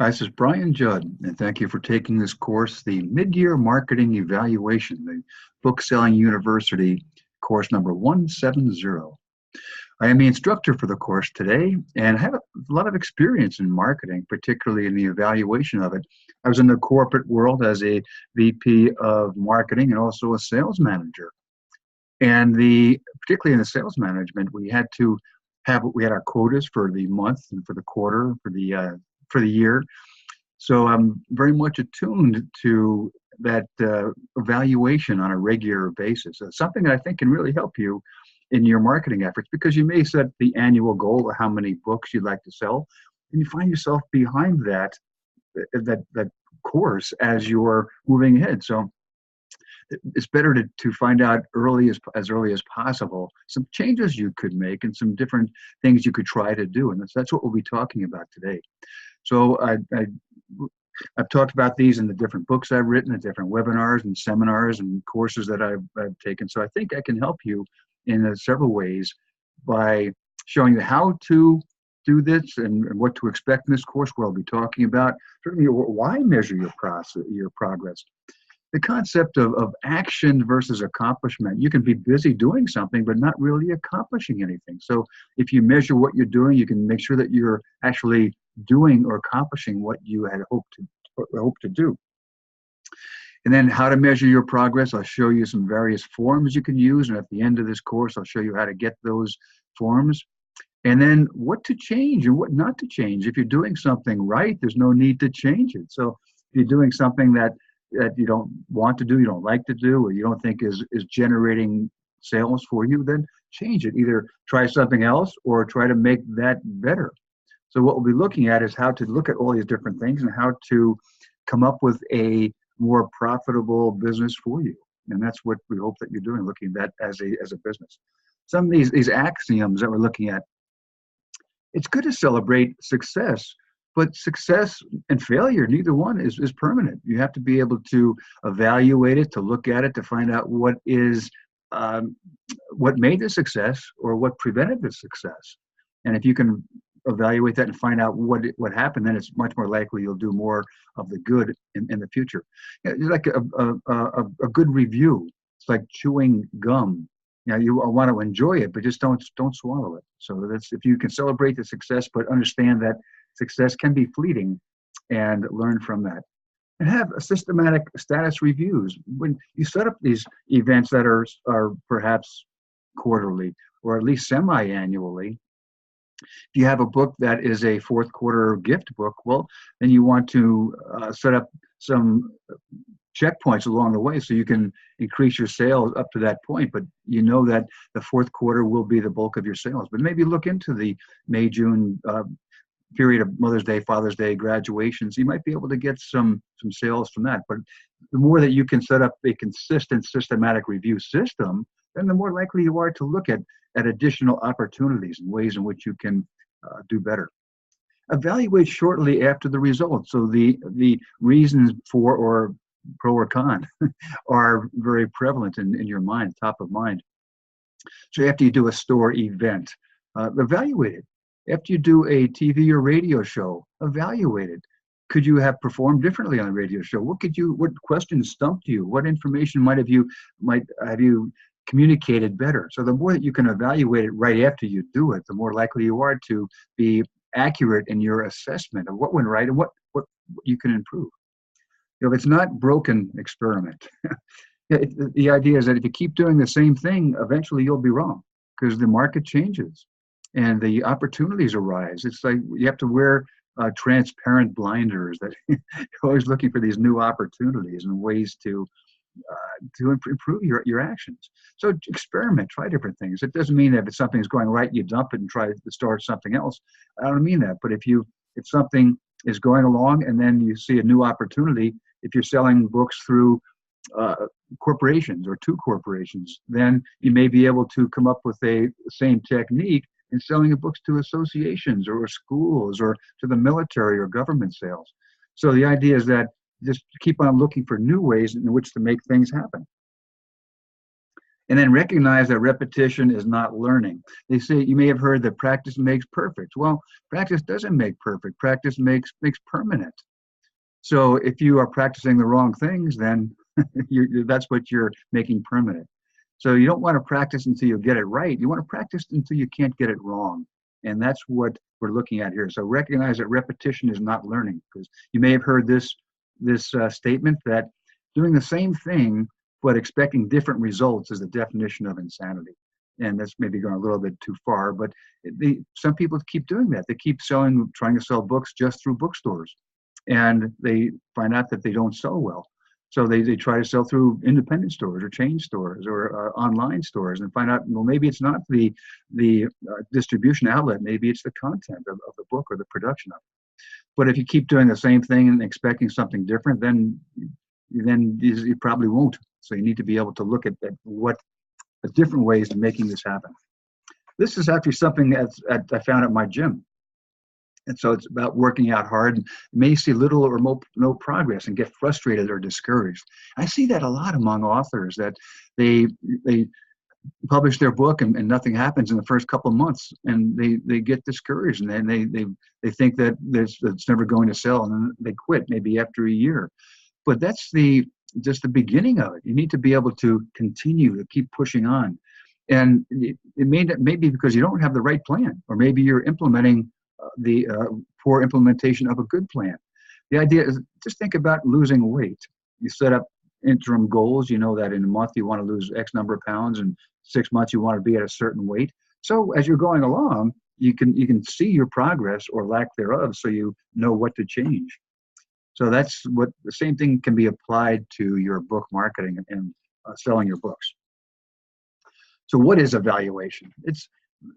Hi, this is Brian Judd, and thank you for taking this course, the Mid-Year Marketing Evaluation, the Book Selling University course number 170. I am the instructor for the course today and have a lot of experience in marketing, particularly in the evaluation of it. I was in the corporate world as a VP of marketing and also a sales manager. And particularly in the sales management, we had our quotas for the month and for the quarter, for the year. So I'm very much attuned to that evaluation on a regular basis. It's something that I think can really help you in your marketing efforts, because you may set the annual goal of how many books you'd like to sell, and you find yourself behind that course as you're moving ahead. So it's better to find out as early as possible some changes you could make and some different things you could try to do, and that's what we'll be talking about today. So I've talked about these in the different books I've written, the different webinars and seminars and courses that I've taken. So I think I can help you in several ways by showing you how to do this and what to expect in this course, where I'll be talking about certainly why measure your progress. The concept of action versus accomplishment. You can be busy doing something, but not really accomplishing anything. So if you measure what you're doing, you can make sure that you're actually doing or accomplishing what you had hoped to do. And then how to measure your progress. I'll show you some various forms you can use. And at the end of this course, I'll show you how to get those forms. And then what to change and what not to change. If you're doing something right, there's no need to change it. So if you're doing something that you don't want to do, you don't like to do, or you don't think is generating sales for you, then change it. Either try something else or try to make that better. So what we'll be looking at is how to look at all these different things and how to come up with a more profitable business for you. And that's what we hope that you're doing, looking at that as a business. Some of these axioms that we're looking at, it's good to celebrate success, but success and failure, neither one is permanent. You have to be able to evaluate it, to look at it, to find out what made the success or what prevented the success. And if you can evaluate that and find out what happened, then it's much more likely you'll do more of the good in the future. It's like a good review. It's like chewing gum. You want to enjoy it, but just don't swallow it. So that's, if you can celebrate the success, but understand that success can be fleeting, and learn from that. And have a systematic status reviews. When you set up these events that are perhaps quarterly or at least semi-annually, if you have a book that is a fourth quarter gift book, well, then you want to set up some checkpoints along the way so you can increase your sales up to that point. But you know that the fourth quarter will be the bulk of your sales. But maybe look into the May, June period of Mother's Day, Father's Day, graduations. You might be able to get some sales from that. But the more that you can set up a consistent, systematic review system, then the more likely you are to look at additional opportunities and ways in which you can do better. Evaluate shortly after the results. So the reasons for, or pro or con, are very prevalent in your mind, top of mind. So after you do a store event, evaluate it. After you do a TV or radio show, evaluate it. Could you have performed differently on the radio show? What questions stumped you? What information might have you communicated better? So the more that you can evaluate it right after you do it, the more likely you are to be accurate in your assessment of what went right and what you can improve. If it's not broken, experiment. The idea is that if you keep doing the same thing, eventually you'll be wrong, because the market changes and the opportunities arise. It's like you have to wear transparent blinders, that you're always looking for these new opportunities and ways to improve your actions. So experiment, try different things. It doesn't mean that if something's going right, you dump it and try to start something else. I don't mean that. But if something is going along and then you see a new opportunity, if you're selling books through corporations or to corporations, then you may be able to come up with the same technique in selling books to associations or schools or to the military or government sales. So the idea is that just keep on looking for new ways in which to make things happen. And then recognize that repetition is not learning. They say, you may have heard that practice makes perfect. Well, practice doesn't make perfect. Practice makes permanent. So if you are practicing the wrong things, then that's what you're making permanent. So you don't want to practice until you get it right. You want to practice until you can't get it wrong. And that's what we're looking at here. So recognize that repetition is not learning, because you may have heard this statement that doing the same thing but expecting different results is the definition of insanity. And that's maybe going a little bit too far, but some people keep doing that. They keep trying to sell books just through bookstores, and they find out that they don't sell well. So they try to sell through independent stores or chain stores or online stores, and find out, well, maybe it's not the distribution outlet, maybe it's the content of the book or the production of it. But if you keep doing the same thing and expecting something different, then you probably won't. So you need to be able to look at what the different ways of making this happen. This is actually something that I found at my gym. And so it's about working out hard, and you may see little or no progress and get frustrated or discouraged. I see that a lot among authors, that they publish their book and nothing happens in the first couple of months, and they get discouraged, and then they think that it's never going to sell, and then they quit maybe after a year. But that's just the beginning of it. You need to be able to continue to keep pushing on. And it may be because you don't have the right plan, or maybe you're implementing the poor implementation of a good plan. The idea is, just think about losing weight. You set up interim goals. You know that in a month you want to lose X number of pounds, and 6 months you want to be at a certain weight. So as you're going along, you can see your progress or lack thereof, so you know what to change. So that's what the same thing can be applied to your book marketing and selling your books. So what is evaluation? Just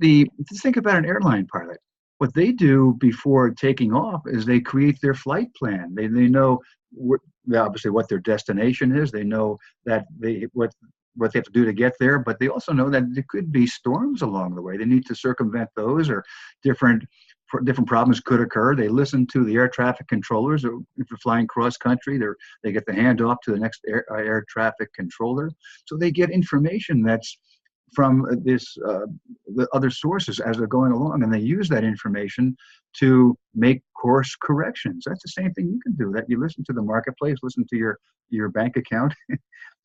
think about an airline pilot. What they do before taking off is they create their flight plan. They know obviously what their destination is. They know that what they have to do to get there, but they also know that there could be storms along the way. They need to circumvent those, or different problems could occur. They listen to the air traffic controllers. Or if you're flying cross country, they get the handoff to the next air traffic controller. So they get information that's from the other sources as they're going along, and they use that information to make course corrections. That's the same thing you can do. That you listen to the marketplace, listen to your bank account,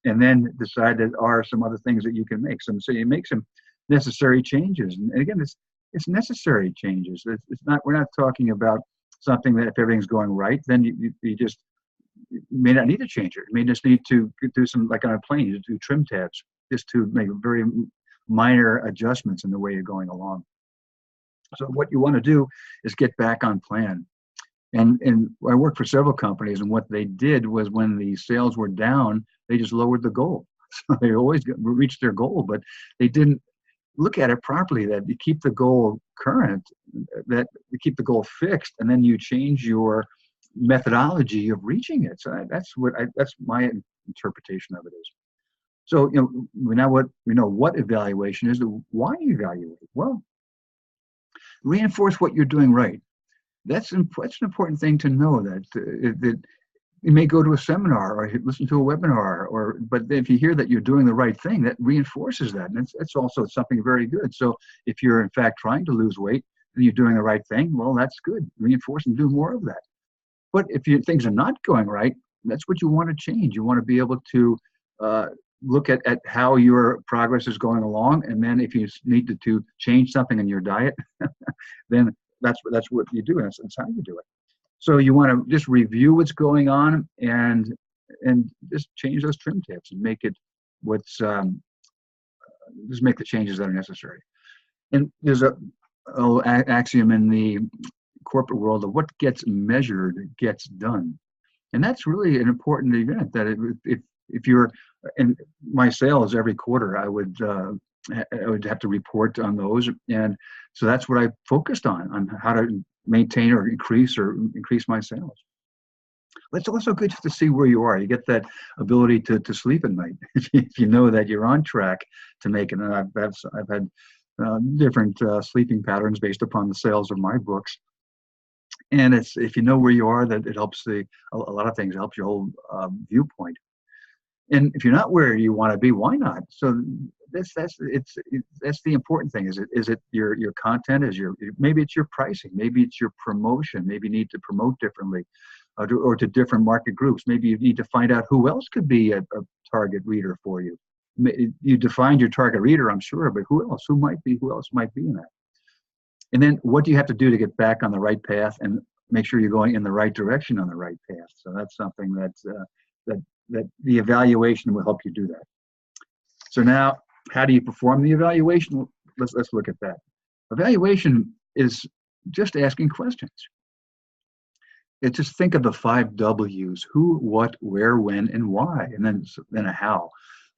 and then decide that are some other things that you can make. So you make some necessary changes. And again, it's necessary changes. It's not. We're not talking about something that if everything's going right, then you just may not need to change it. You may just need to do some, like on a plane, you do trim tabs, just to make very minor adjustments in the way you're going along. So what you want to do is get back on plan. And I worked for several companies, and what they did was, when the sales were down, they just lowered the goal. So they always reached their goal, but they didn't look at it properly, that you keep the goal current, that you keep the goal fixed, and then you change your methodology of reaching it. So that's my interpretation of it is. So we know what evaluation is. Why evaluate? Well, reinforce what you're doing right. That's an important thing to know, that you may go to a seminar or listen to a webinar, but if you hear that you're doing the right thing, that reinforces that. And it's also something very good. So if you're in fact trying to lose weight and you're doing the right thing, well, that's good. Reinforce and do more of that. But if things are not going right, that's what you want to change. You want to be able to look at how your progress is going along, and then if you need to change something in your diet, then that's what you do, and that's how you do it. So you want to just review what's going on and just change those trim tabs and make it just make the changes that are necessary. And there's a axiom in the corporate world of what gets measured gets done. And that's really an important event, that if you're in my sales every quarter, I would have to report on those. And so that's what I focused on how to maintain or increase my sales. But it's also good just to see where you are. You get that ability to sleep at night if you know that you're on track to make it. And I've had different sleeping patterns based upon the sales of my books. And if you know where you are, that it helps a lot of things. It helps your whole viewpoint. And if you're not where you want to be, why not? So that's the important thing. Is it your content? Maybe it's your pricing, maybe it's your promotion, maybe you need to promote differently, or to different market groups. Maybe you need to find out who else could be a target reader for you. You defined your target reader, I'm sure, but who else might be in that? And then what do you have to do to get back on the right path and make sure you're going in the right direction on the right path? So that's something that the evaluation will help you do that. So now, how do you perform the evaluation? Let's look at that. Evaluation is just asking questions. It's just think of the 5 W's: who, what, where, when, and why, and then a how.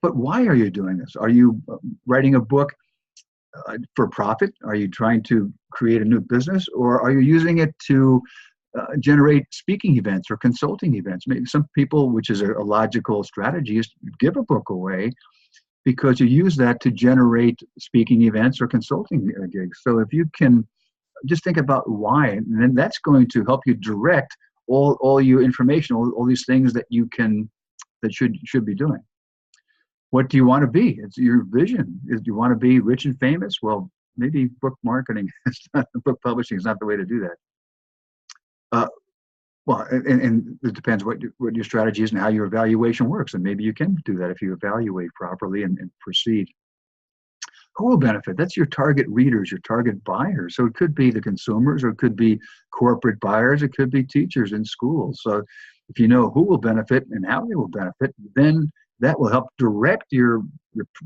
But why are you doing this? Are you writing a book for profit? Are you trying to create a new business, or are you using it to generate speaking events or consulting events? Maybe some people, which is a logical strategy, is give a book away because you use that to generate speaking events or consulting gigs. So if you can just think about why, and then that's going to help you direct all your information, all these things that should be doing. What do you want to be? It's your vision. Do you want to be rich and famous? Well, maybe book marketing, book publishing is not the way to do that. Well, and it depends what your strategy is and how your evaluation works. And maybe you can do that if you evaluate properly and proceed. Who will benefit? That's your target readers, your target buyers. So it could be the consumers, or it could be corporate buyers. It could be teachers in schools. So if you know who will benefit and how they will benefit, then that will help direct your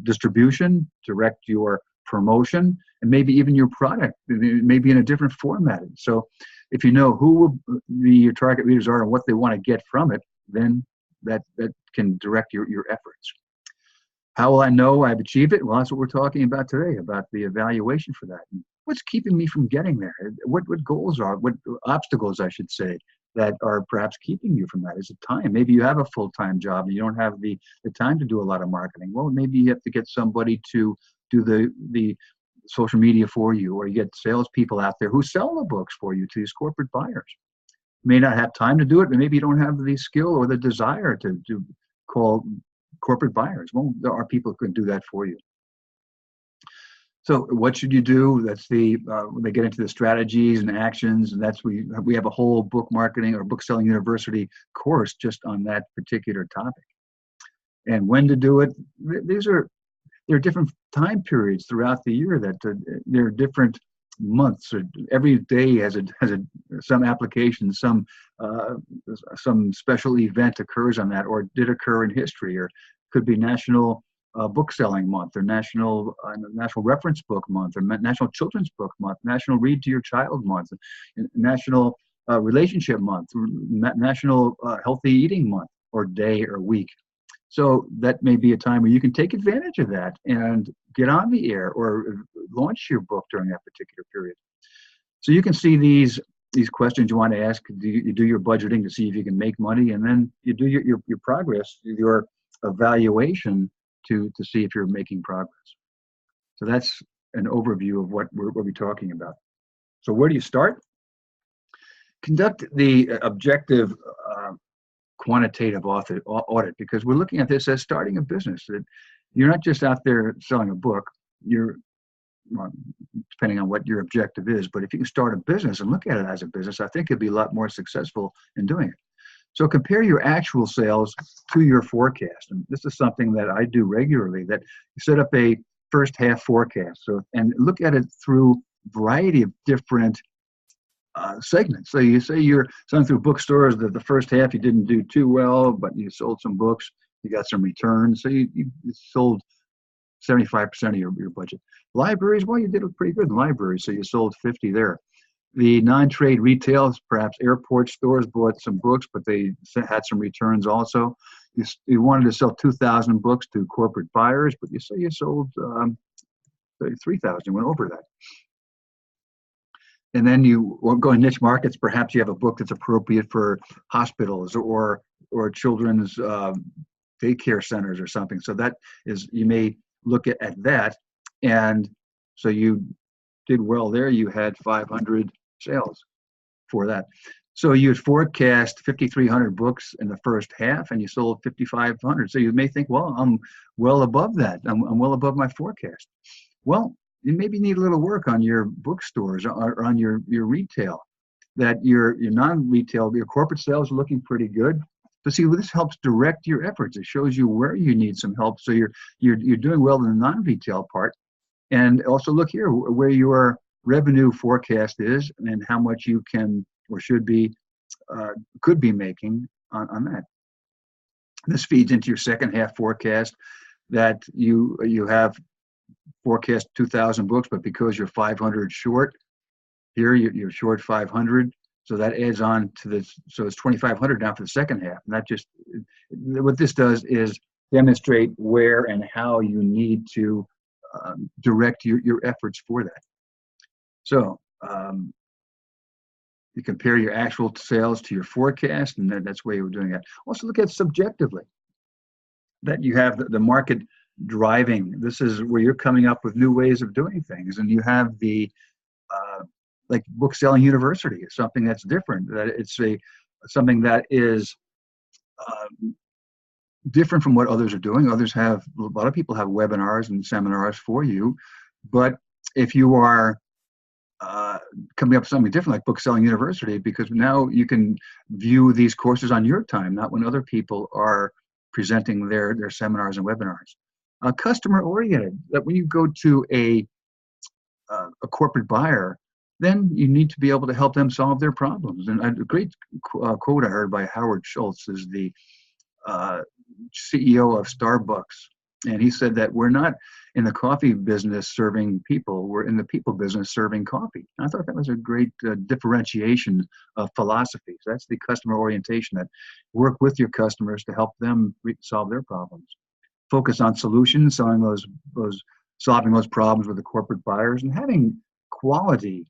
distribution, direct your promotion, and maybe even your product, maybe in a different format. So if you know who your target readers are and what they want to get from it, then that can direct your efforts. How will I know I've achieved it? Well, that's what we're talking about today, about the evaluation for that. What's keeping me from getting there? What goals are, what obstacles, I should say, that are perhaps keeping you from that? Is it time? Maybe you have a full-time job and you don't have the time to do a lot of marketing. Well, maybe you have to get somebody to do the social media for you, or you get salespeople out there who sell the books for you to these corporate buyers. You may not have time to do it, but maybe you don't have the skill or the desire to call corporate buyers. Well, there are people who can do that for you. So what should you do? That's when they get into the strategies and actions, and we have a whole book marketing or book selling university course just on that particular topic. And when to do it? There are different time periods throughout the year that there are different months. Or every day has some application, some special event occurs on that, or did occur in history, or could be National Book Selling Month, or National Reference Book Month, or National Children's Book Month, National Read to Your Child Month, National Relationship Month, National Healthy Eating Month, or day or week. So that may be a time where you can take advantage of that and get on the air or launch your book during that particular period. So you can see these questions you want to ask. You do your budgeting to see if you can make money, and then you do your progress, your evaluation to see if you're making progress. So that's an overview of what we're talking about. So where do you start? Conduct the objective quantitative audit, because we're looking at this as starting a business. That you're not just out there selling a book. You're, depending on what your objective is, but if you can start a business and look at it as a business, I think you'll be a lot more successful in doing it. So compare your actual sales to your forecast. And this is something that I do regularly, that you set up a first half forecast. And look at it through a variety of different segments. So you say you're selling through bookstores, that the first half you didn't do too well, but you sold some books, you got some returns. So you sold 75% of your budget. Libraries, well, you did pretty good in libraries, so you sold 50 there. The non-trade retail, perhaps airport stores, bought some books, but they had some returns also. You wanted to sell 2,000 books to corporate buyers, but you say you sold 3,000, you went over that. And then you go in niche markets. Perhaps you have a book that's appropriate for hospitals or children's daycare centers or something. So that is, you may look at that. And so you did well there. You had 500 sales for that. So you'd forecast 5,300 books in the first half, and you sold 5,500. So you may think, well, I'm well above that. I'm well above my forecast. Well, you maybe need a little work on your bookstores or on your retail. That your non-retail, your corporate sales are looking pretty good. So see, this helps direct your efforts. It shows you where you need some help. So you're doing well in the non-retail part. And also look here where your revenue forecast is and how much you can or should be could be making on that. This feeds into your second half forecast that you have forecast 2,000 books, but because you're 500 short, here you're short 500. So that adds on to this. So it's 2,500 now for the second half. And that just, what this does is demonstrate where and how you need to direct your efforts for that. So you compare your actual sales to your forecast, and that's where you're doing that. Also look at subjectively, that you have the market driving. This is where you're coming up with new ways of doing things, and you have the like Book Selling University is something that's different. That it's something that is different from what others are doing. Others have, a lot of people have webinars and seminars for you, but if you are coming up with something different like Book Selling University, because now you can view these courses on your time, not when other people are presenting their seminars and webinars. Customer oriented, that when you go to a corporate buyer, then you need to be able to help them solve their problems. And a great quote I heard by Howard Schultz is the CEO of Starbucks. And he said that we're not in the coffee business serving people, we're in the people business serving coffee. And I thought that was a great differentiation of philosophies. That's the customer orientation, that work with your customers to help them solve their problems. Focus on solutions, solving those problems with the corporate buyers, and having quality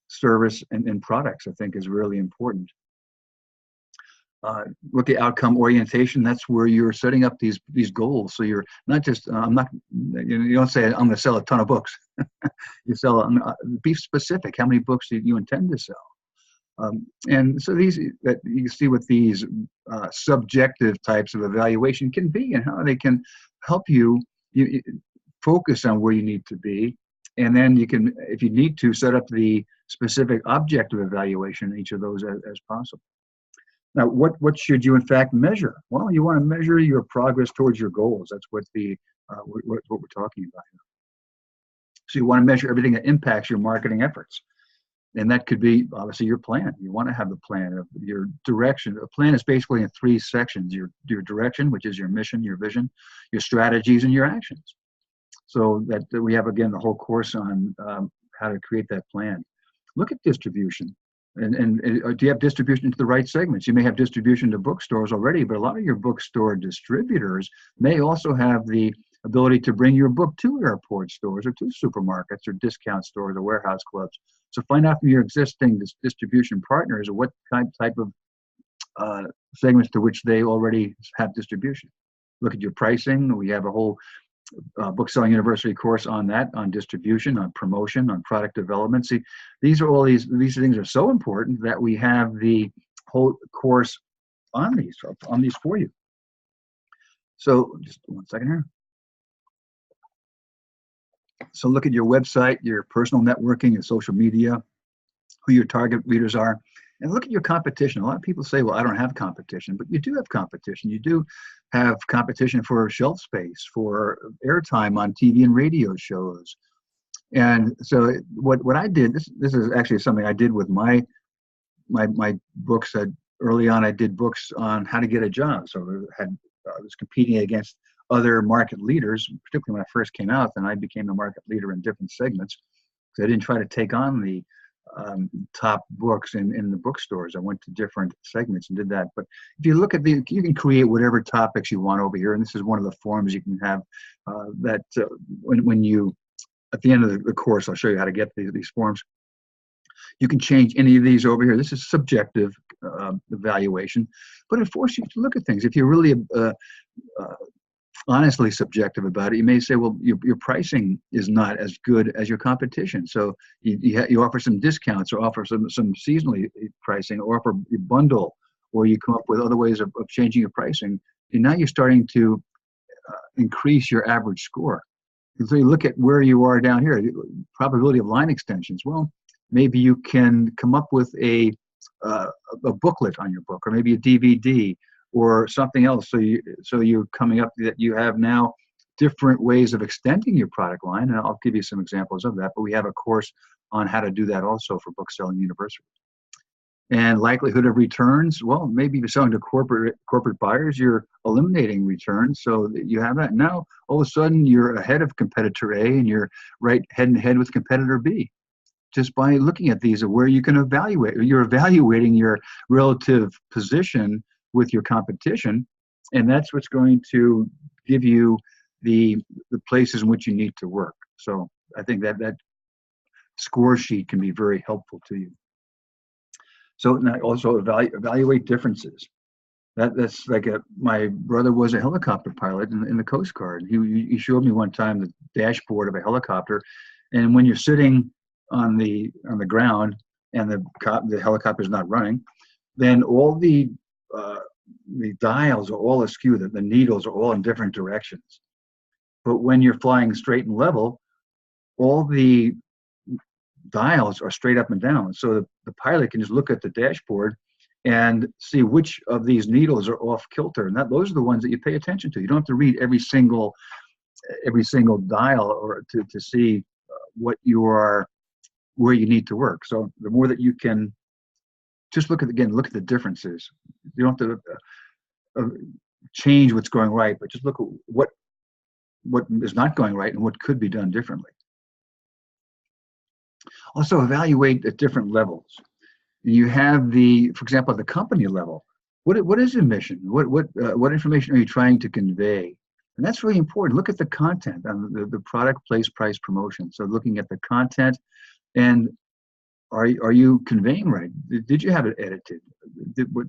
service and products, I think, is really important. Look at outcome orientation. That's where you're setting up these goals. So you're not just you don't say I'm going to sell a ton of books. You sell be specific. How many books do you intend to sell? And so these that you can see what these subjective types of evaluation can be and how they can help you focus on where you need to be. And then you can, if you need to, set up the specific objective evaluation in each of those as possible. Now, what should you in fact measure? Well, you want to measure your progress towards your goals. That's what what we're talking about here. So you want to measure everything that impacts your marketing efforts. And that could be obviously your plan. You want to have the plan of your direction. A plan is basically in three sections: your direction, which is your mission, your vision, your strategies, and your actions. So that we have, again, the whole course on how to create that plan. Look at distribution. And do you have distribution to the right segments? You may have distribution to bookstores already, but a lot of your bookstore distributors may also have the ability to bring your book to airport stores or to supermarkets or discount stores or warehouse clubs. So find out from your existing distribution partners what type of segments to which they already have distribution. Look at your pricing. We have a whole Book Selling University course on that, on distribution, on promotion, on product development. See, these things are so important that we have the whole course on these for you. So just one second here. So look at your website, your personal networking, your social media, who your target readers are, and look at your competition. A lot of people say, well, I don't have competition, but you do have competition. You do have competition for shelf space, for airtime on TV and radio shows. And so what I did, this is actually something I did with my books. That early on I did books on how to get a job. So I was competing against other market leaders, particularly when I first came out, and I became a market leader in different segments. So I didn't try to take on the top books in the bookstores. I went to different segments and did that. But if you look at you can create whatever topics you want over here. And this is one of the forms you can have when you, at the end of the course, I'll show you how to get these forms. You can change any of these over here. This is subjective evaluation, but it forces you to look at things. If you're really honestly subjective about it. You may say, well, your pricing is not as good as your competition. So you offer some discounts or offer some seasonally pricing or offer a bundle, or you come up with other ways of changing your pricing. And now you're starting to increase your average score. And so you look at where you are down here, probability of line extensions. Well, maybe you can come up with uh, a booklet on your book, or maybe a DVD or something else. So you're coming up that you have now different ways of extending your product line. And I'll give you some examples of that, but we have a course on how to do that also for Bookselling University. And likelihood of returns, well, maybe you're selling to corporate buyers, you're eliminating returns, so that you have that. Now, all of a sudden, you're ahead of competitor A, and you're right head and head with competitor B, just by looking at these, where you can evaluate. You're evaluating your relative position with your competition, and that's what's going to give you the places in which you need to work. So I think that score sheet can be very helpful to you. So now also evaluate differences. That's like my brother was a helicopter pilot in the Coast Guard. He showed me one time the dashboard of a helicopter, and when you're sitting on the ground and the helicopter is not running, then all the dials are all askew. The needles are all in different directions. But when you're flying straight and level, all the dials are straight up and down. So the pilot can just look at the dashboard and see which of these needles are off kilter. And those are the ones that you pay attention to. You don't have to read every single dial or to see what you are, where you need to work. So the more that you can just look at the differences. You don't have to change what's going right, but just look at what is not going right and what could be done differently. Also evaluate at different levels. You have for example, at the company level, what is your mission? What information are you trying to convey? And that's really important. Look at the content on the product, place, price, promotion. So looking at the content, and are you conveying right? Did you have it edited?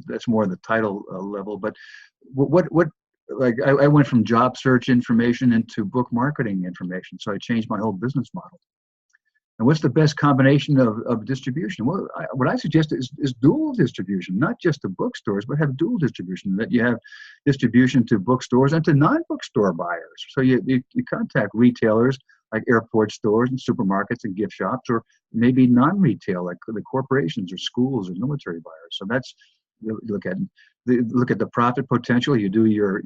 That's more the title level. But what like I went from job search information into book marketing information. So I changed my whole business model. And what's the best combination of distribution? Well, what I suggest is dual distribution, not just to bookstores, but have dual distribution, that you have distribution to bookstores and to non-bookstore buyers. So you contact retailers like airport stores and supermarkets and gift shops, or maybe non-retail like the corporations or schools or military buyers. So that's, look at the profit potential. You do your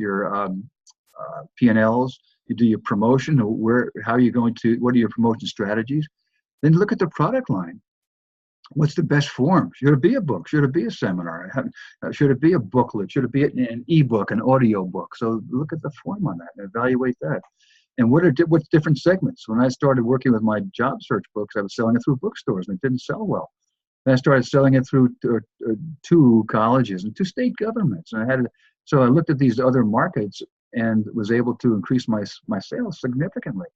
P&Ls, you do your promotion, how are you going to, what are your promotion strategies? Then look at the product line. What's the best form? Should it be a book? Should it be a seminar? Should it be a booklet? Should it be an ebook, an audio book? So look at the form on that and evaluate that. And what's different segments? When I started working with my job search books, I was selling it through bookstores and it didn't sell well. Then I started selling it through 2 colleges and 2 state governments. And so I looked at these other markets and was able to increase my sales significantly.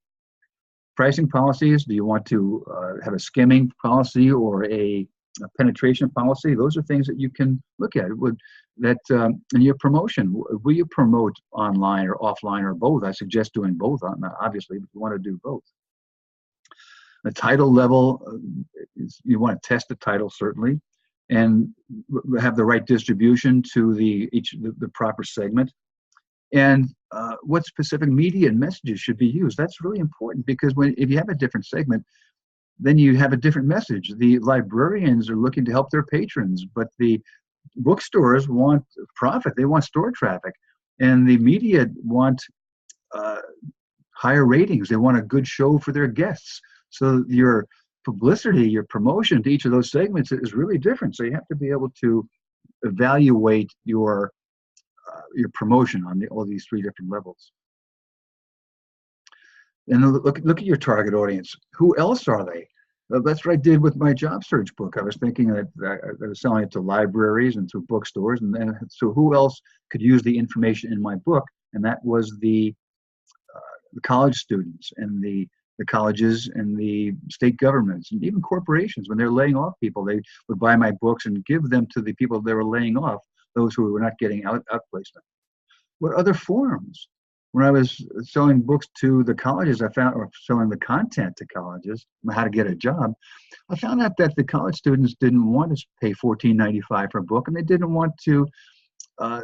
Pricing policies, do you want to have a skimming policy or a penetration policy? Those are things that you can look at. And your promotion, will you promote online or offline or both? I suggest doing both, obviously, if you want to do both. The title level, you want to test the title, certainly, and have the right distribution to the proper segment. And what specific media and messages should be used. That's really important, because if you have a different segment, then you have a different message. The librarians are looking to help their patrons, but the bookstores want profit. They want store traffic. And the media want higher ratings. They want a good show for their guests. So your publicity, your promotion to each of those segments is really different. So you have to be able to evaluate your promotion on all these 3 different levels. And look at your target audience. Who else are they? That's what I did with my job search book. I was thinking that I was selling it to libraries and through bookstores, and then so who else could use the information in my book? And that was the college students and the colleges and the state governments and even corporations. When they're laying off people, they would buy my books and give them to the people they were laying off, those who were not getting outplacement. What other forums? when I was selling books to the colleges, I found, or selling the content to colleges, how to get a job, I found out that the college students didn't want to pay $14.95 for a book, and they didn't want to uh,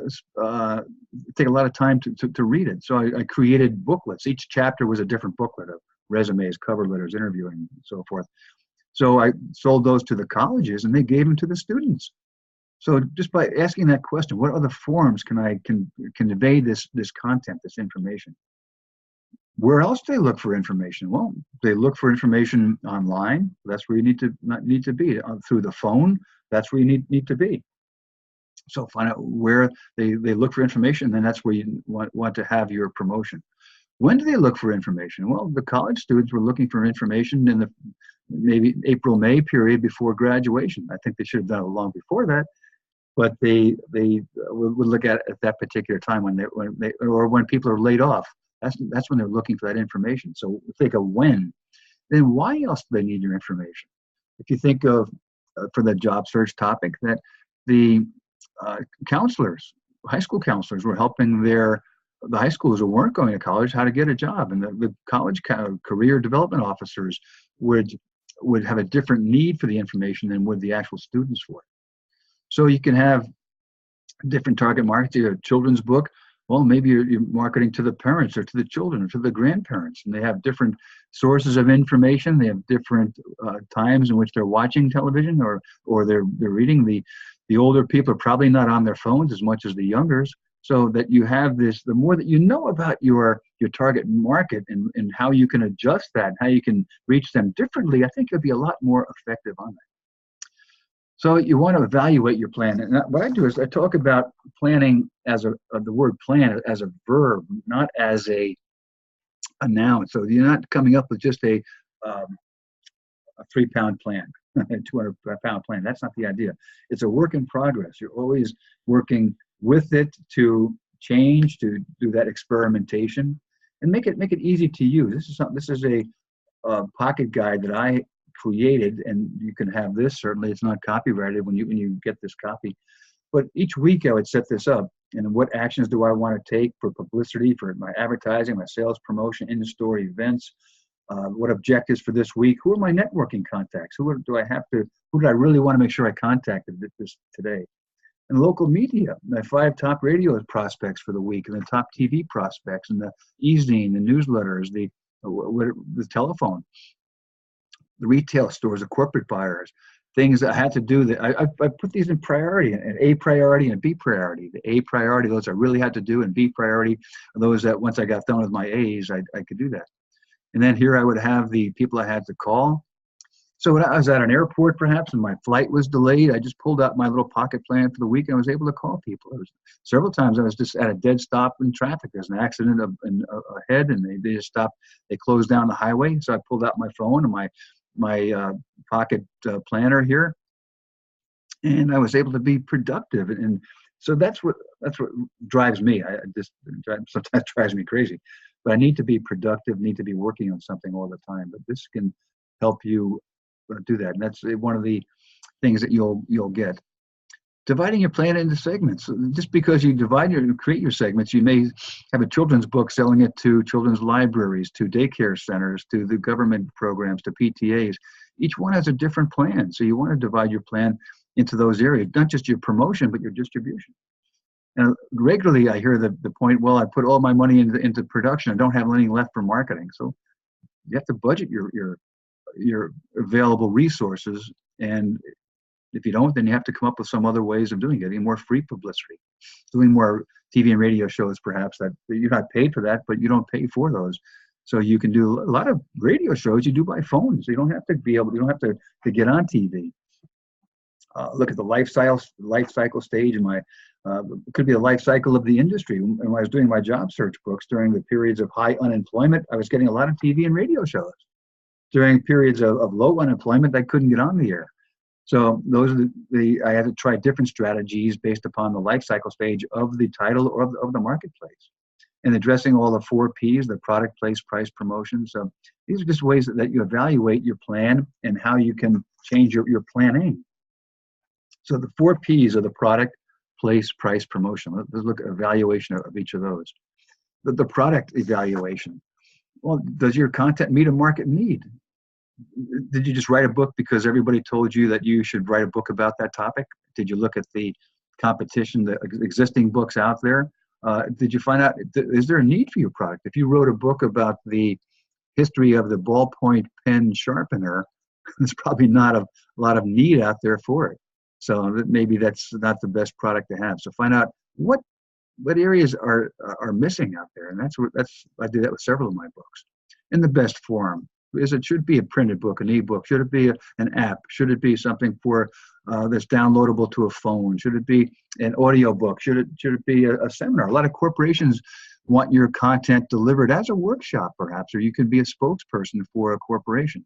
take a lot of time to read it. So I created booklets. Each chapter was a different booklet of resumes, cover letters, interviewing, and so forth. So I sold those to the colleges, and they gave them to the students. So just by asking that question, what other forms can I convey this content, this information? Where else do they look for information? Well, they look for information online. That's where you need to be. Through the phone, that's where you need to be. So find out where they look for information, then that's where you want to have your promotion. When do they look for information? Well, the college students were looking for information in the maybe April, May period before graduation. I think they should have done it long before that, but they would look at it at that particular time when when people are laid off. That's when they're looking for that information. So think of when, then why else do they need your information? If you think of for the job search topic, that the counselors, high school counselors, were helping the high schools who weren't going to college how to get a job, and the college career development officers would have a different need for the information than would the actual students for it. So you can have different target markets. You have a children's book. Well, maybe you're marketing to the parents or to the children or to the grandparents, and they have different sources of information. They have different times in which they're watching television or they're reading. The older people are probably not on their phones as much as the youngers. So that you have this, the more that you know about your target market and how you can adjust that, how you can reach them differently, I think you'll be a lot more effective on that. So you want to evaluate your plan. And what I do is I talk about planning as the word plan as a verb, not as a noun. So you're not coming up with just a 3-pound plan, a 200-pound plan. That's not the idea. It's a work in progress. You're always working with it to change, to do that experimentation, and make it easy to use. This is a pocket guide that I created, and you can have this. Certainly, it's not copyrighted when you get this copy. But each week I would set this up, and what actions do I want to take for publicity, for my advertising, my sales promotion, in-store events. What objectives for this week? Who are my networking contacts? Who do I really want to make sure I contacted this today? And local media, my 5 top radio prospects for the week, and the top TV prospects, and the e-zine, the newsletters, the telephone, the retail stores, the corporate buyers, things that I had to do. That I put these in priority, an A priority and a B priority. The A priority, those I really had to do, and B priority are those that once I got done with my A's, I could do that. And then here I would have the people I had to call. So when I was at an airport, perhaps, and my flight was delayed, I just pulled out my little pocket plan for the week, and I was able to call people. Several times I was just at a dead stop in traffic. There's an accident ahead, and they just stopped. They closed down the highway, so I pulled out my phone and my pocket planner here, and I was able to be productive. And so that's what drives me. Sometimes drives me crazy, but I need to be productive. Need to be working on something all the time. But this can help you do that, and that's one of the things that you'll get. Dividing your plan into segments. Just because you create your segments, you may have a children's book, selling it to children's libraries, to daycare centers, to the government programs, to PTAs. Each one has a different plan, so you want to divide your plan into those areas, not just your promotion, but your distribution. And regularly I hear the point, well, I put all my money into production, I don't have any left for marketing. So you have to budget your available resources, and if you don't, then you have to come up with some other ways of doing it, getting more free publicity, doing more TV and radio shows, perhaps, that you're not paid for that, but you don't pay for those. So you can do a lot of radio shows you do by phone, so you don't have to get on TV. Look at the life cycle stage, and it could be the life cycle of the industry. When I was doing my job search books during the periods of high unemployment, I was getting a lot of TV and radio shows. During periods of low unemployment, I couldn't get on the air. So those are I had to try different strategies based upon the life cycle stage of the title or of the marketplace, and addressing all the 4 Ps, the product, place, price, promotion. So these are just ways that you evaluate your plan and how you can change your planning. So the 4 Ps are the product, place, price, promotion. Let's look at evaluation of each of those. The product evaluation. Well, does your content meet a market need? Did you just write a book because everybody told you that you should write a book about that topic? Did you look at the competition, the existing books out there? Did you find out, is there a need for your product? If you wrote a book about the history of the ballpoint pen sharpener, there's probably not a lot of need out there for it. So maybe that's not the best product to have. So find out what areas are missing out there, and I do that with several of my books. In the best form, is it should be a printed book, an ebook? Should it be an app? Should it be something for that's downloadable to a phone? Should it be an audio book? Should it be a seminar? A lot of corporations want your content delivered as a workshop, perhaps, or you could be a spokesperson for a corporation.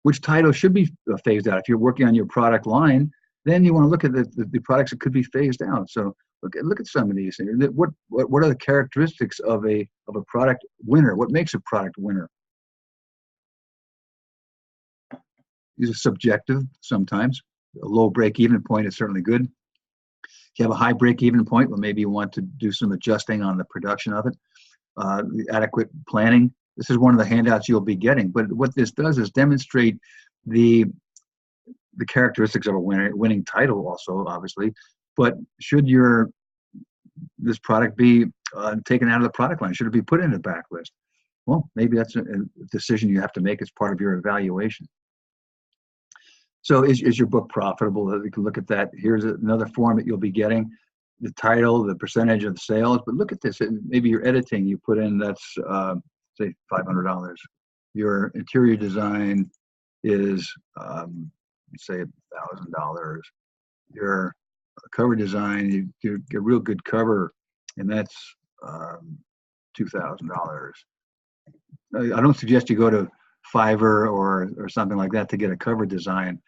Which title should be phased out? If you're working on your product line, then you want to look at the products that could be phased out. So look at some of these things. What are the characteristics of a product winner? What makes a product winner? These are subjective sometimes. A low break-even point is certainly good. If you have a high break-even point, well, maybe you want to do some adjusting on the production of it. The adequate planning. This is one of the handouts you'll be getting. But what this does is demonstrate the characteristics of a winning title also, obviously. But should this product be taken out of the product line? Should it be put in the backlist? Well, maybe that's a decision you have to make as part of your evaluation. So is your book profitable? You can look at that. Here's another form that you'll be getting. The title, the percentage of sales. But look at this. Maybe your editing you put in, that's, say, $500. Your interior design is, say, $1,000. Your cover design, you get a real good cover, and that's $2,000. I don't suggest you go to Fiverr or something like that to get a cover design.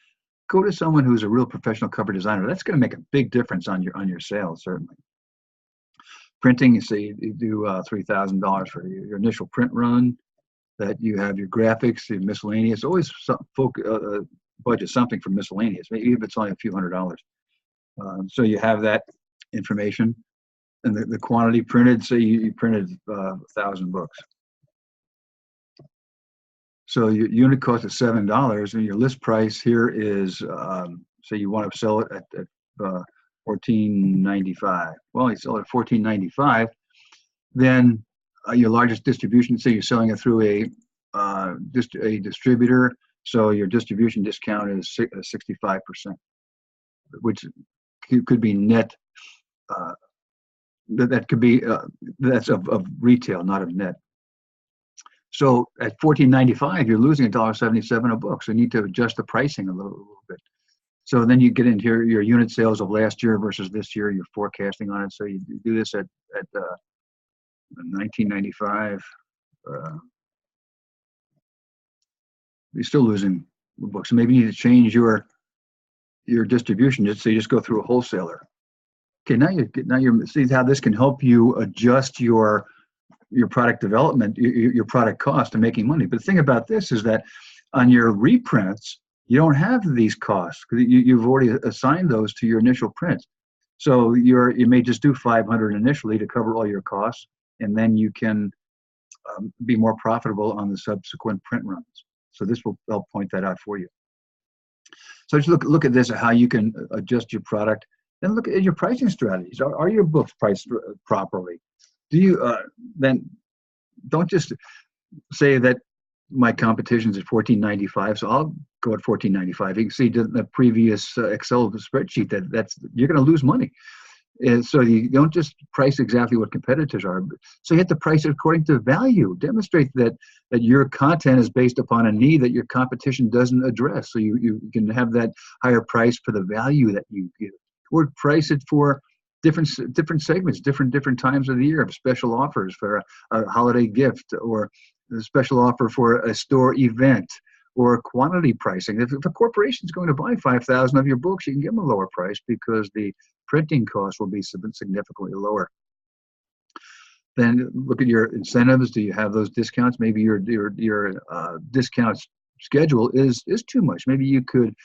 Go to someone who's a real professional cover designer. That's going to make a big difference on your sales, certainly. Printing, you say you do $3,000 for your initial print run. That you have your graphics, your miscellaneous. Always budget something for miscellaneous, maybe if it's only a few $100s. So you have that information, and the quantity printed. Say you printed 1,000 books. So your unit cost is $7, and your list price here is, say you want to sell it at $14.95. Well, you sell it at $14.95, then your largest distribution. Say you're selling it through a distributor, so your distribution discount is 65%, which could be net. That could be that's of retail, not of net. So at $14.95, you're losing $1.77 a book. So you need to adjust the pricing a little bit. So then you get into your unit sales of last year versus this year. You're forecasting on it. So you do this at $19.95. You're still losing books. So maybe you need to change your distribution. So you just go through a wholesaler. Okay, now you see how this can help you adjust your product development, your product cost, and making money. But the thing about this is that on your reprints, you don't have these costs because you've already assigned those to your initial print. So you may just do 500 initially to cover all your costs, and then you can be more profitable on the subsequent print runs. So this will help point that out for you. So just look at this, how you can adjust your product. Then look at your pricing strategies. Are your books priced properly? Do you then don't just say that my competition's at $14.95, so I'll go at $14.95. You can see the previous Excel spreadsheet that's you're going to lose money. And so you don't just price exactly what competitors are. So you have to price it according to value. Demonstrate that your content is based upon a need that your competition doesn't address. So you can have that higher price for the value that you give, or price it for different segments, different times of the year, special offers for a holiday gift, or a special offer for a store event, or quantity pricing. If a corporation is going to buy 5,000 of your books, you can give them a lower price because the printing cost will be significantly lower. Then look at your incentives. Do you have those discounts? Maybe your discount schedule is too much. Maybe you could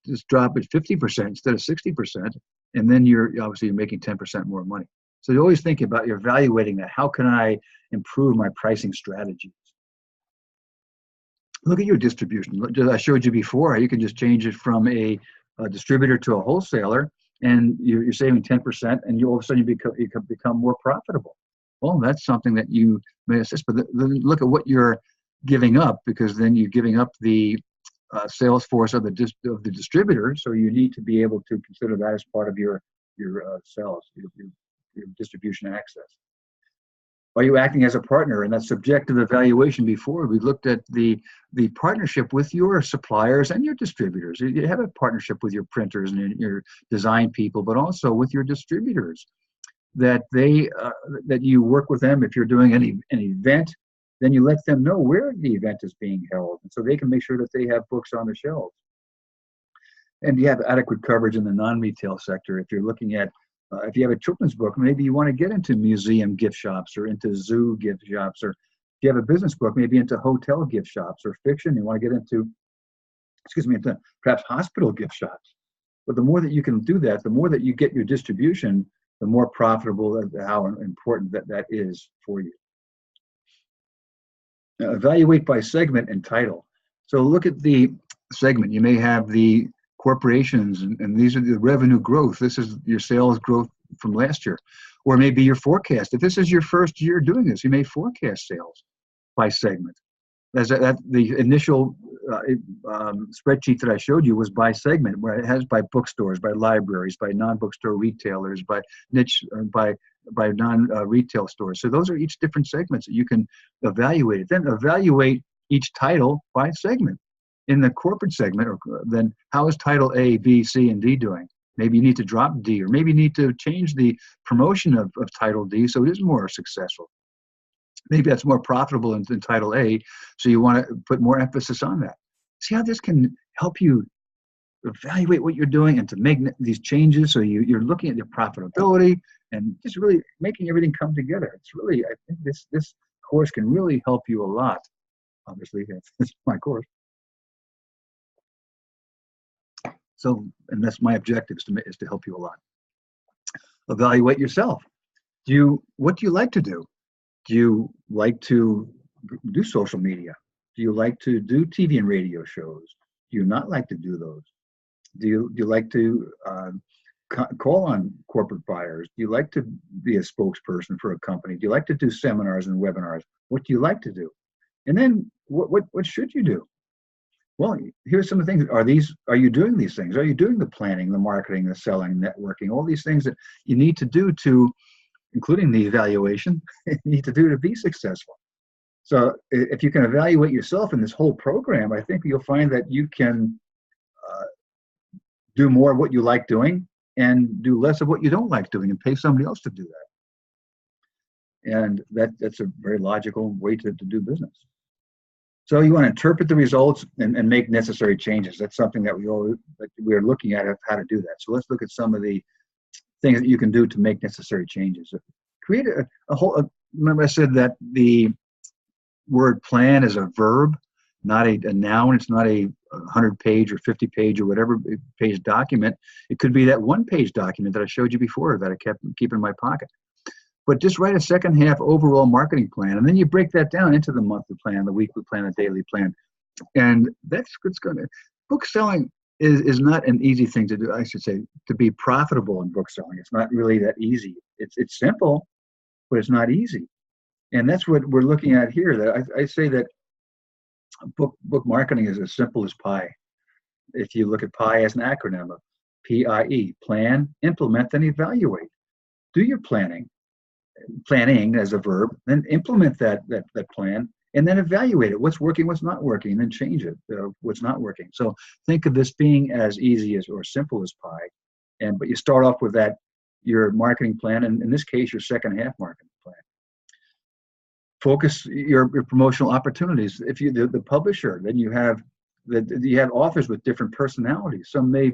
just drop it 50% instead of 60%, and then you're obviously making 10% more money. So you're always thinking about, you're evaluating that. How can I improve my pricing strategies? Look at your distribution. I showed you before, you can just change it from a distributor to a wholesaler, and you're saving 10%, and all of a sudden you become more profitable. Well, that's something that you may assist, but then look at what you're giving up, because then you're giving up the sales force of the distributor. So you need to be able to consider that as part of your sales, your distribution access. Are you acting as a partner? And that subjective evaluation before, we looked at the partnership with your suppliers and your distributors. You have a partnership with your printers and your design people, but also with your distributors, that that you work with them. If you're doing an event, then you let them know where the event is being held, and so they can make sure that they have books on the shelves. And you have adequate coverage in the non-retail sector. If you're looking at if you have a children's book, maybe you want to get into museum gift shops or into zoo gift shops, or if you have a business book, maybe into hotel gift shops, or fiction, you want to get into, into perhaps hospital gift shops. But the more that you can do that, the more that you get your distribution, the more profitable, how important that is for you. Now, evaluate by segment and title. So look at the segment. You may have the corporations, and these are the revenue growth. This is your sales growth from last year, or maybe your forecast. If this is your first year doing this, you may forecast sales by segment. The initial spreadsheet that I showed you was by segment, where it has by bookstores, by libraries, by non-bookstore retailers, by niche, by non-retail stores. So those are each different segments that you can evaluate. Then evaluate each title by segment. In the corporate segment, or then how is title A, B, C, and D doing? Maybe you need to drop D, or maybe you need to change the promotion of title D so it is more successful. Maybe that's more profitable than title A, so you want to put more emphasis on that. See how this can help you evaluate what you're doing and to make these changes, so you're looking at your profitability and just really making everything come together. It's really, I think this course can really help you a lot. Obviously, it's my course. So, and that's my objective, is to help you a lot. Evaluate yourself. What do you like to do? Do you like to do social media? Do you like to do TV and radio shows? Do you not like to do those? Do you like to call on corporate buyers? Do you like to be a spokesperson for a company? Do you like to do seminars and webinars? What do you like to do? And then what should you do? Well, here's some of the things. Are you doing these things? Are you doing the planning, the marketing, the selling, networking, all these things that you need to do including the evaluation, you need to do to be successful? So if you can evaluate yourself in this whole program, I think you'll find that you can do more of what you like doing and do less of what you don't like doing, and pay somebody else to do that. And that's a very logical way to do business. So you want to interpret the results and make necessary changes. That's something that we're looking at how to do that. So let's look at some of the things that you can do to make necessary changes. Create a whole, remember I said that the word plan is a verb, not a noun. It's not a 100-page or 50-page or whatever page document. It could be that one-page document that I showed you before that I keep in my pocket. But just write a second half overall marketing plan, and then you break that down into the monthly plan, the weekly plan, the daily plan. And that's going to, book selling is not an easy thing to do, I should say, to be profitable in book selling. It's not really that easy. It's simple, but it's not easy. And that's what we're looking at here. That I say that book marketing is as simple as PIE. If you look at PIE as an acronym of PIE, plan, implement, and evaluate. Do your planning as a verb, then implement that plan, and then evaluate it. What's working, what's not working, and then change it, what's not working. So think of this being as easy as or simple as PIE. But you start off with your marketing plan, and in this case, your second half marketing plan. Focus your promotional opportunities. If you the publisher, then you have authors with different personalities. Some may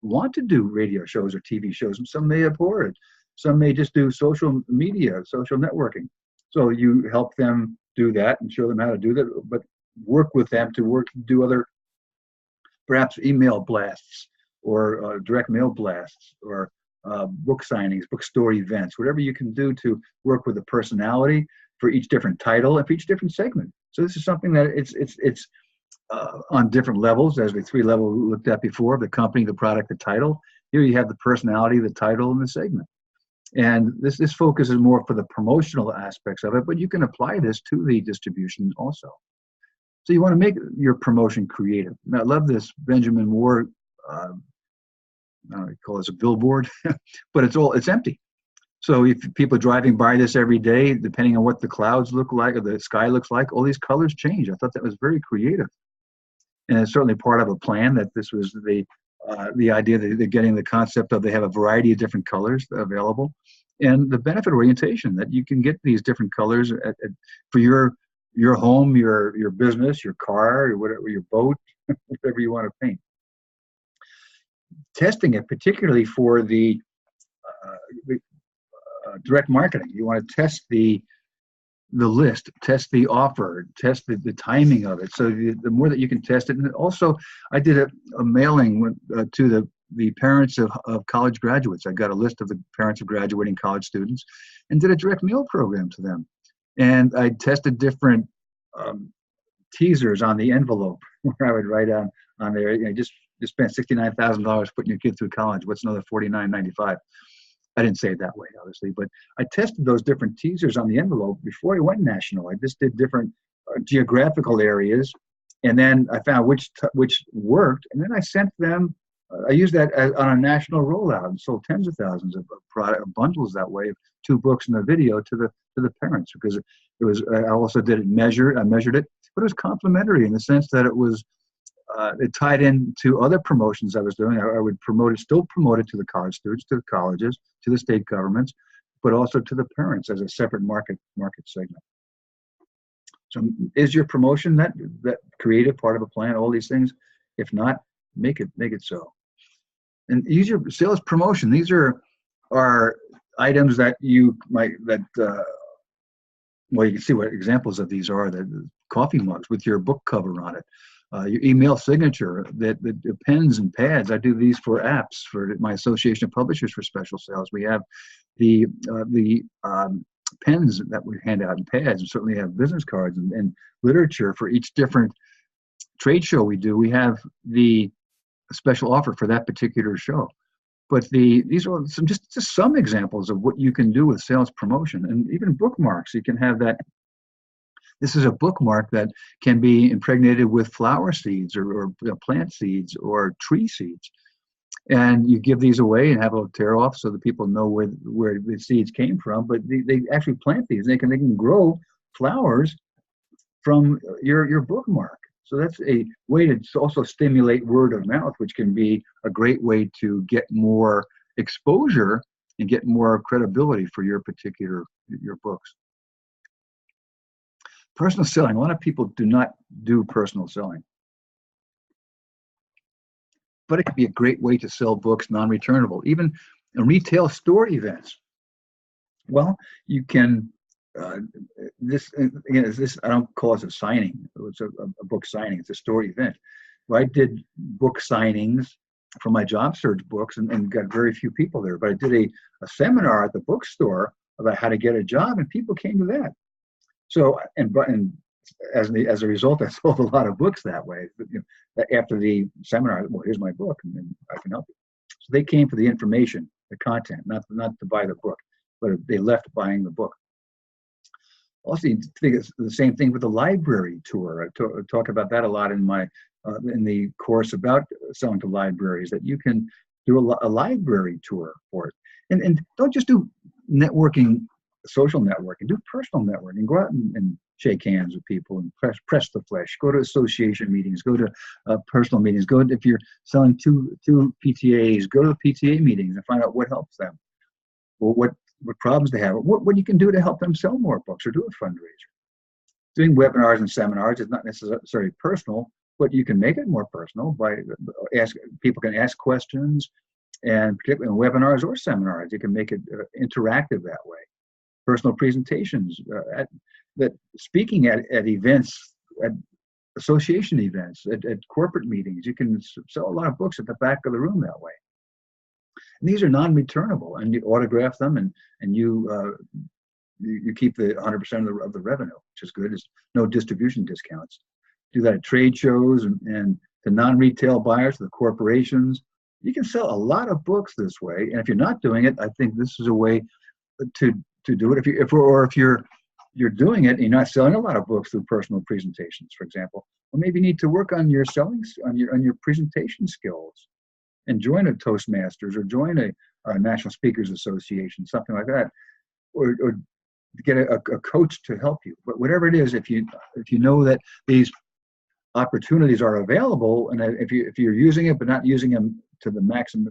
want to do radio shows or TV shows, and some may abhor it. Some may just do social media, social networking. So you help them do that and show them how to do that, but work with them to do other, perhaps email blasts or direct mail blasts, or book signings, bookstore events, whatever you can do to work with the personality for each different title and for each different segment. So this is something that it's on different levels, as the three levels we looked at before: the company, the product, the title. Here you have the personality, the title, and the segment. And this focus is more for the promotional aspects of it, but you can apply this to the distribution also. So you want to make your promotion creative. Now, I love this Benjamin Moore, I don't know, call this a billboard, but it's empty. So if people are driving by this every day, depending on what the clouds look like or the sky looks like, all these colors change. I thought that was very creative. And it's certainly part of a plan that this was the idea that they're getting the concept of they have a variety of different colors available, and the benefit orientation that you can get these different colors for your home, your business, your car, or whatever, your boat, whatever you want to paint. Testing it, particularly for the direct marketing. You want to test the list, test the offer, test the timing of it. So the more that you can test it. And also, I did a mailing to the parents of college graduates. I got a list of the parents of graduating college students and did a direct mail program to them. And I tested different teasers on the envelope where I would write on there, you just spent $69,000 putting your kid through college. What's another $49.95? I didn't say it that way, obviously, but I tested those different teasers on the envelope before I went national. I just did different geographical areas, and then I found which worked, and then I sent them. I used that on a national rollout and sold tens of thousands of bundles that way, of 2 books and a video to the parents, because it was. I also did it measured. I measured it, but it was complementary in the sense that it was. It tied into other promotions I was doing. I would still promote it to the college students, to the colleges, to the state governments, but also to the parents as a separate market segment. So is your promotion that creative part of a plan, all these things? If not, make it so. And use your sales promotion. These are items that you might, well, you can see what examples of these are: the coffee mugs with your book cover on it. Your email signature, the pens and pads. I do these for apps for my Association of Publishers for special sales. We have the pens that we hand out and pads, and certainly have business cards and literature for each different trade show we do. We have the special offer for that particular show. But these are just some examples of what you can do with sales promotion, and even bookmarks. You can have that. This is a bookmark that can be impregnated with flower seeds or plant seeds or tree seeds. And you give these away and have a little tear off so that people know where the seeds came from. But they actually plant these. They can grow flowers from your bookmark. So that's a way to also stimulate word of mouth, which can be a great way to get more exposure and get more credibility for your books. Personal selling. A lot of people do not do personal selling. But it could be a great way to sell books non-returnable, even in retail store events. Well, you can, I don't call it a signing. It's a book signing. It's a store event. Well, I did book signings for my job search books and got very few people there. But I did a seminar at the bookstore about how to get a job, and people came to that. So, and as a result, I sold a lot of books that way. After the seminar, well, here's my book, and I can help you. So they came for the information, the content, not to buy the book, but they left buying the book. Also, you think it's the same thing with the library tour. I talk about that a lot in the course about selling to libraries, that you can do a library tour for it. And don't just do networking, social networking, do personal networking. Go out and shake hands with people and press the flesh. Go to association meetings, go to personal meetings. If you're selling to PTAs, go to the PTA meetings and find out what helps them, or what problems they have, or what you can do to help them sell more books or do a fundraiser. Doing webinars and seminars is not necessarily personal, but you can make it more personal by people can ask questions, and particularly in webinars or seminars, you can make it interactive that way. Personal presentations, speaking at events, at association events, at corporate meetings. You can sell a lot of books at the back of the room that way. And these are non-returnable, and you autograph them, and you keep the 100% of the revenue, which is good. There's no distribution discounts. Do that at trade shows and to non-retail buyers, the corporations. You can sell a lot of books this way, and if you're not doing it, I think this is a way to do it. If you're doing it and you're not selling a lot of books through personal presentations, for example, well, maybe you need to work on your your presentation skills and join a Toastmasters or join a National Speakers Association, something like that, or get a coach to help you. But whatever it is, if you know that these opportunities are available, and if you're using it but not using them to the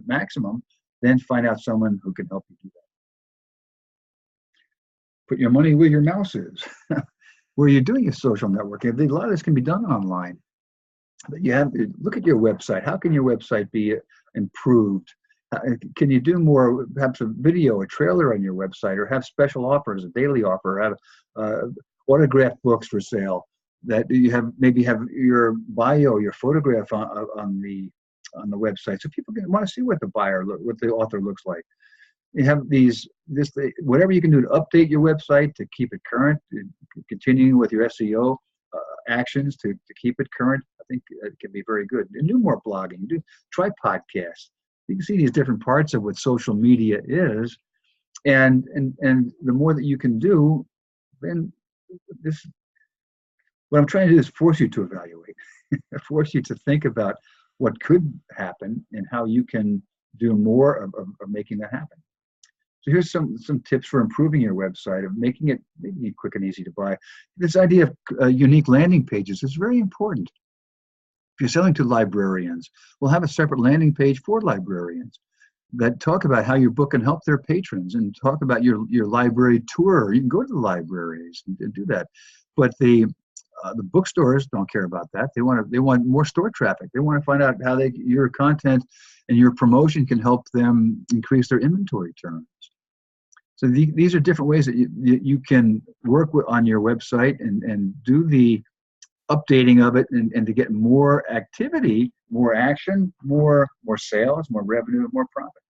maximum, then find out someone who can help you do that. Put your money where your mouth is. Where you're doing your social networking, a lot of this can be done online. But look at your website. How can your website be improved? Can you do more, perhaps a video, a trailer on your website, or have special offers, a daily offer, have autographed books for sale, that you maybe have your bio, your photograph on the website, so people want to see what the author looks like. You have whatever you can do to update your website, to keep it current, continuing with your SEO actions to keep it current. I think it can be very good. And do more blogging. Try podcasts. You can see these different parts of what social media is, and the more that you can do, then what I'm trying to do is force you to evaluate, force you to think about what could happen and how you can do more of making that happen. So here's some tips for improving your website, of making it quick and easy to buy. This idea of unique landing pages is very important. If you're selling to librarians, we'll have a separate landing page for librarians that talk about how your book can help their patrons, and talk about your library tour. You can go to the libraries and do that. But the bookstores don't care about that. They want more store traffic. They want to find out how your content and your promotion can help them increase their inventory turns. So these are different ways that you can work on your website and do the updating of it, and to get more activity, more action, more sales, more revenue, more profit.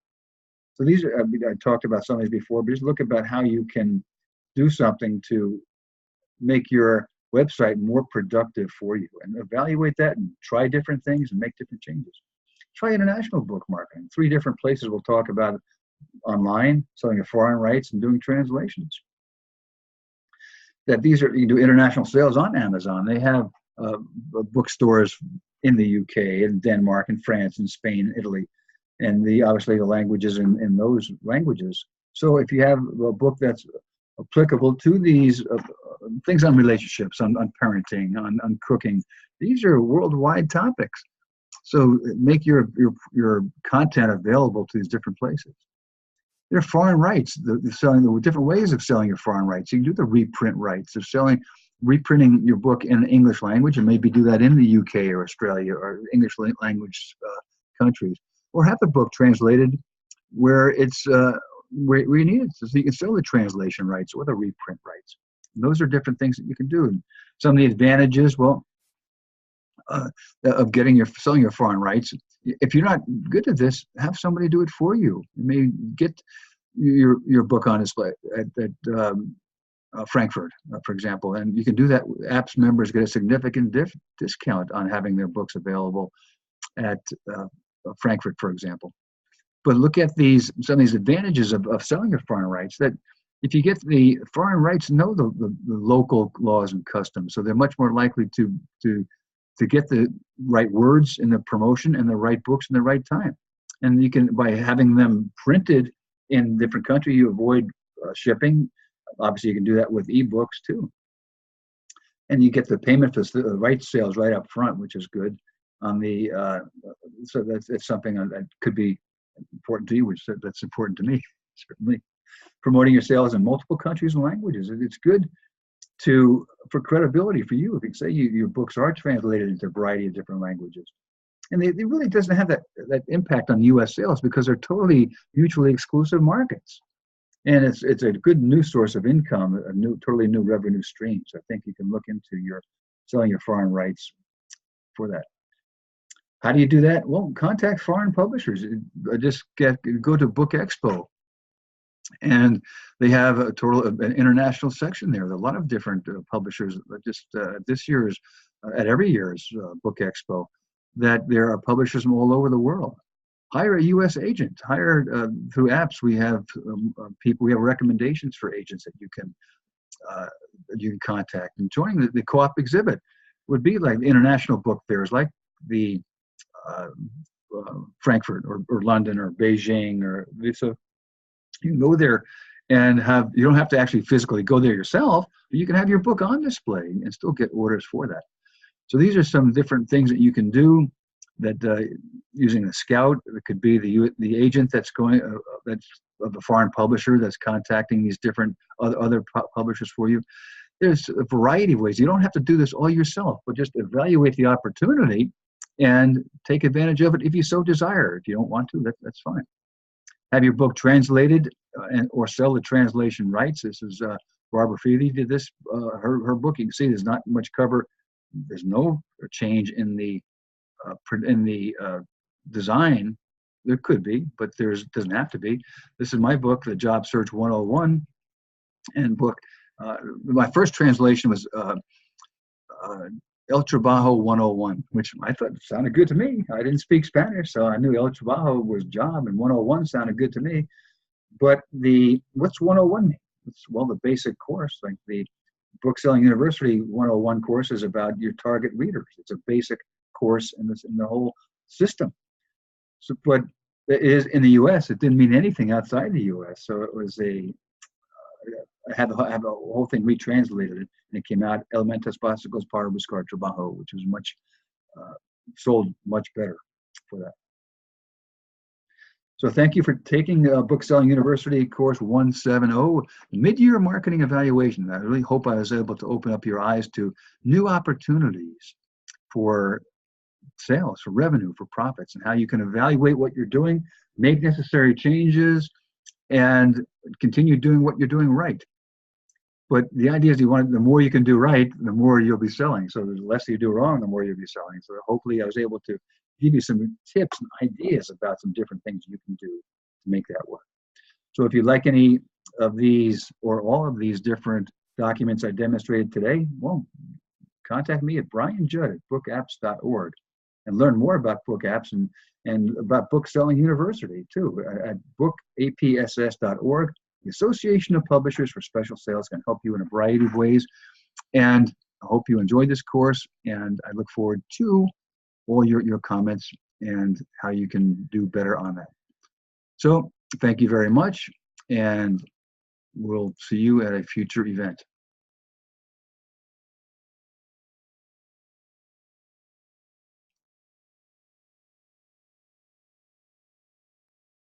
So these are, I talked about some of these before, but just look about how you can do something to make your website more productive for you, and evaluate that and try different things and make different changes. Try international book marketing. 3 different places we'll talk about: online, selling your foreign rights, and doing translations. You can do international sales on Amazon. They have bookstores in the UK and Denmark and France and Spain, Italy, and obviously the languages in those languages. So if you have a book that's applicable to these things on relationships, on parenting, on cooking, these are worldwide topics. So make your content available to these different places. There are foreign rights, the different ways of selling your foreign rights. You can do the reprint rights of reprinting your book in the English language, and maybe do that in the UK or Australia or English language countries, or have the book translated where it's where you need it, so you can sell the translation rights or the reprint rights. And those are different things that you can do. And some of the advantages, of selling your foreign rights. If you're not good at this, have somebody do it for you. You may get your book on display at Frankfurt, for example, and you can do that. Apps members get a significant discount on having their books available at Frankfurt, for example. But look at some of these advantages of selling your foreign rights. That if you get the foreign rights, know the local laws and customs, so they're much more likely to get the right words in the promotion and the right books in the right time. And you can, by having them printed in different countries, you avoid shipping. Obviously, you can do that with ebooks too. And you get the payment for the rights sales right up front, which is good. So that's something that could be important to you, that's important to me, certainly. Promoting your sales in multiple countries and languages. It's good for credibility for you. If you say your books are translated into a variety of different languages. And it really doesn't have that impact on U.S. sales, because they're totally mutually exclusive markets. And it's a good new source of income, totally new revenue stream. So I think you can look into selling your foreign rights for that. How do you do that? Well, contact foreign publishers. Just go to Book Expo, and they have a total an international section there. There are a lot of different publishers. Just this year's at every year's Book Expo, that there are publishers from all over the world. Hire a U.S. agent. Hire through apps. We have people. We have recommendations for agents uh, that you can contact. And joining the co-op exhibit would be like international book fairs, like the uh, Frankfurt or London or Beijing or so. You can go there and have, you don't have to actually physically go there yourself, but you can have your book on display and still get orders for that. So these are some different things that you can do, that using a scout. It could be the agent that's going, that's of the foreign publisher that's contacting these different other publishers for you. There's a variety of ways. You don't have to do this all yourself, but just evaluate the opportunity and take advantage of it if you so desire. If you don't want to, that's fine. Have your book translated or sell the translation rights. This is Barbara Feely did this. Her book, you can see there's not much cover. There's no change in the design. There could be, but doesn't have to be. This is my book, The Job Search 101, and book. My first translation was El Trabajo 101, which I thought sounded good to me. I didn't speak Spanish, so I knew El Trabajo was job, and 101 sounded good to me. But what's 101 mean? Well, the basic course, like the Bookselling University 101 course, is about your target readers. It's a basic course in the whole system. So, but it is in the U.S. It didn't mean anything outside the U.S. So it was I had the whole thing retranslated, and it came out Elementos Básicos para Buscar Trabajo, which was sold much better for that. So thank you for taking Bookselling University course 170, Mid-Year Marketing Evaluation. I really hope I was able to open up your eyes to new opportunities for sales, for revenue, for profits, and how you can evaluate what you're doing, make necessary changes, and continue doing what you're doing right. But the idea is the more you can do right, the more you'll be selling. So the less you do wrong, the more you'll be selling. So hopefully I was able to give you some tips and ideas about some different things you can do to make that work. So if you like any of these or all of these different documents I demonstrated today, well, contact me at brianjudd@bookapps.org and learn more about book apps and about Bookselling University too at bookapss.org. The Association of Publishers for Special Sales can help you in a variety of ways. And I hope you enjoyed this course, and I look forward to all your comments and how you can do better on that. So thank you very much, and we'll see you at a future event.